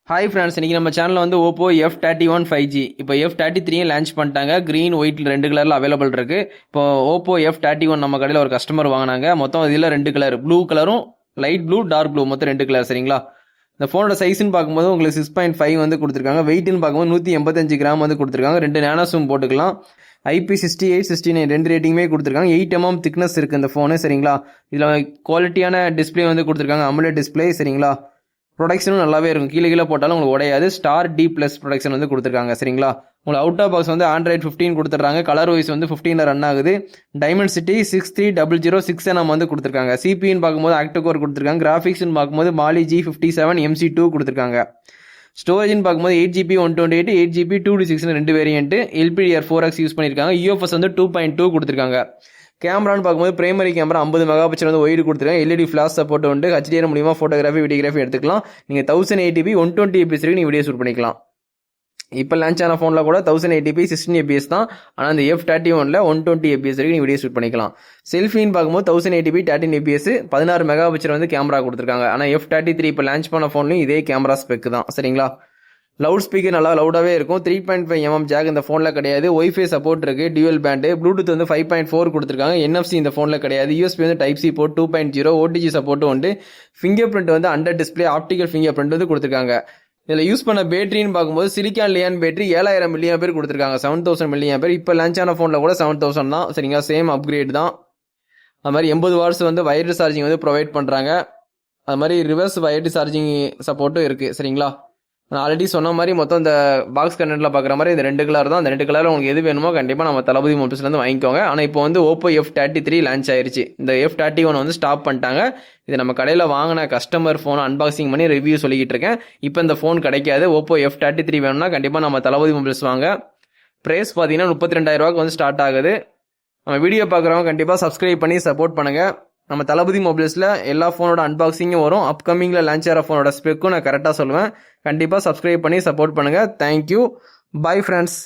Hi friends, இன்றைக்கி நம்ம சேனலில் வந்து ஓப்போ F31 5G இப்போ F33 லான்ச் பண்ணிட்டாங்க. க்ரீன் ஒயிட் ரெண்டு கலரில் அவைலபிள் இருக்குது. இப்போ ஓப்போ F31 நம்ம கடையில் ஒரு கஸ்டமர் வாங்கினாங்க. மொத்தம் இதில் ரெண்டு கலர், ப்ளூ கலரும் லைட் ப்ளூ டார்க் ப்ளூ, மொத்தம் ரெண்டு கலர். சரிங்களா? இந்த ஃபோனோட சைஸ்ன்னு பார்க்கும்போது உங்களுக்கு 6.5 வந்து கொடுத்துருக்காங்க. வெயிட்னு பார்க்கும்போது 185 கிராம் வந்து கொடுத்துருக்காங்க. ரெண்டு நேனோ சிம் போட்டுக்கலாம். IP68 69 ரெண்டு ரேட்டிங்குமே கொடுத்துருக்காங்க. 8mm திக்னஸ் இருக்குது இந்த ஃபோனு. சரிங்களா? இதில் குவாலிட்டியான டிஸ்பிளே வந்து கொடுத்துருக்காங்க, AMOLED டிஸ்பிளே. சரிங்களா? ப்ரொடக்ஷனும் நல்லாவே இருக்கும். கீழே போட்டாலும் உங்களுக்கு உடையாது. ஸ்டார் D+ ப்ரொடக்ஷன் வந்து கொடுத்துருக்காங்க. சரிங்களா? உங்களுக்கு அவுட் ஆஃப் பாக்ஸ் வந்து Android 15 கொடுத்துட்றாங்க. கலர் வைஸ் வந்து 15 ரன் ஆகுது. Dimensity 63006nm வந்து கொடுத்துருக்காங்க. CPUன்னு பார்க்கும்போது ஆக்டோகோர் கொடுத்துருக்காங்க. கிராஃபிக்ஸ்னு பார்க்கும்போது Mali G57 MC2 கொடுத்துருக்காங்க. ஸ்டோரேஜ்னு பார்க்கும்போது 8GB 128 8GB 256 ரெண்டு வேரியன்ட். LPDDR4X யூஸ் பண்ணியிருக்காங்க. UFS வந்து 2.2 கொடுத்துருக்காங்க. கேமரான்னு பார்க்கும்போது பிரைமரி கேமரா 50 மெகாபிக்சல் வந்து ஒயிட் கொடுத்துருக்காங்க. LED ஃபிளாஷ் சப்போர்ட் உண்டு. HDR மூலியமாக ஃபோட்டோகிராஃபி வீடியோகிராஃபி எடுத்துக்கலாம். நீங்கள் 1080p 120 fps வரைக்கும் நீங்கள் வீடியோ ஷூட் பண்ணிக்கலாம். இப்போ லான்ச் ஆன ஃபோனில் கூட 1080p 16 fps தான். ஆனால் அந்த F31ல் 120 fps வரைக்கும் நீங்கள் வீடியோ ஷூட் பண்ணிக்கலாம். செல்ஃபின்னு பார்க்கும்போது 1080p 13 fps 16 மெகாபிக்சல் வந்து கேமரா கொடுத்துருக்காங்க. ஆனால் F33 இப்போ லான்ச் பண்ண ஃபோன்லையும் இதே கேமரா ஸ்பெக் தான். சரிங்களா? லவுட் ஸ்பீக்கர் நல்லா லவுடாகவே இருக்கும். 3.5mm ஜாக் இந்த ஃபோனில் கிடையாது. ஒய்ஃபை சப்போர்ட் இருக்குது. Dual band. ப்ளூடூத் வந்து 5.4 கொடுத்துருக்காங்க. NFC இந்த ஃபோனில் கிடையாது. USB வந்து Type C போர்ட் 2.0. OTG சப்போர்ட்டும் உண்டு. ஃபிங்கர் பிரிண்ட் வந்து under display optical finger print வந்து கொடுத்துருக்காங்க. இதில் யூஸ் பண்ண பேட்டரின்னு பார்க்கும்போது சிலிக்கான் லியான் பேட்டரி 7000 mAh கொடுத்துருக்காங்க. 7000 mAh. இப்போ லான்ச் ஆன ஃபோனில் கூட 7000 தான். சரிங்களா? சேம் அப்கிரேட் தான். அது மாதிரி 80 வாட்ஸ் வந்து வயர்டு சார்ஜிங் வந்து ப்ரொவைட் பண்ணுறாங்க. அது மாதிரி ரிவர்ஸ் வயர்டு சார்ஜிங் சப்போர்ட்டும் இருக்குது. சரிங்களா? நான் ஆல்ரெடி சொன்ன மாதிரி மொத்தம் இந்த பாக்ஸ் கண்டென்ட்டில் பார்க்குற மாதிரி இந்த ரெண்டு கலர் தான். அந்த ரெண்டு கலரில் உங்களுக்கு எது வேணுமோ கண்டிப்பாக நம்ம தளபதி மொபைல்ஸ்லேருந்து வாங்கிக்கோங்க. ஆனால் இப்போ வந்து ஓப்போ F33 லான்ச் ஆயிருச்சு. இந்த F31 வந்து ஸ்டாப் பண்ணிட்டாங்க. இது நம்ம கடையில் வாங்கின கஸ்டமர் ஃபோனை அன்பாக்சிங் பண்ணி ரிவ்யூ சொல்லிக்கிட்டு இருக்கேன். இப்போ இந்த ஃபோன் கிடைக்காது. ஓப்போ F33 வேணும்னா கண்டிப்பாக நம்ம தளபதி மொபைல்ஸ் வாங்க. ப்ரைஸ் பார்த்தீங்கன்னா 32,000 வந்து ஸ்டார்ட் ஆகுது. நம்ம வீடியோ பார்க்குறவங்க கண்டிப்பாக சப்ஸ்கிரைப் பண்ணி சப்போர்ட் பண்ணுங்கள். நம்ம தளபதி மொபைல்ஸில் எல்லா ஃபோனோட அன்பாக்சிங்கும் வரும். அப்கமிங்கில் லான்ச் ஆகிற ஃபோனோட ஸ்பெக்கும் நான் கரெக்டாக சொல்லுவேன். கண்டிப்பாக சப்ஸ்கிரைப் பண்ணி சப்போர்ட் பண்ணுங்கள். தேங்க்யூ. Bye friends.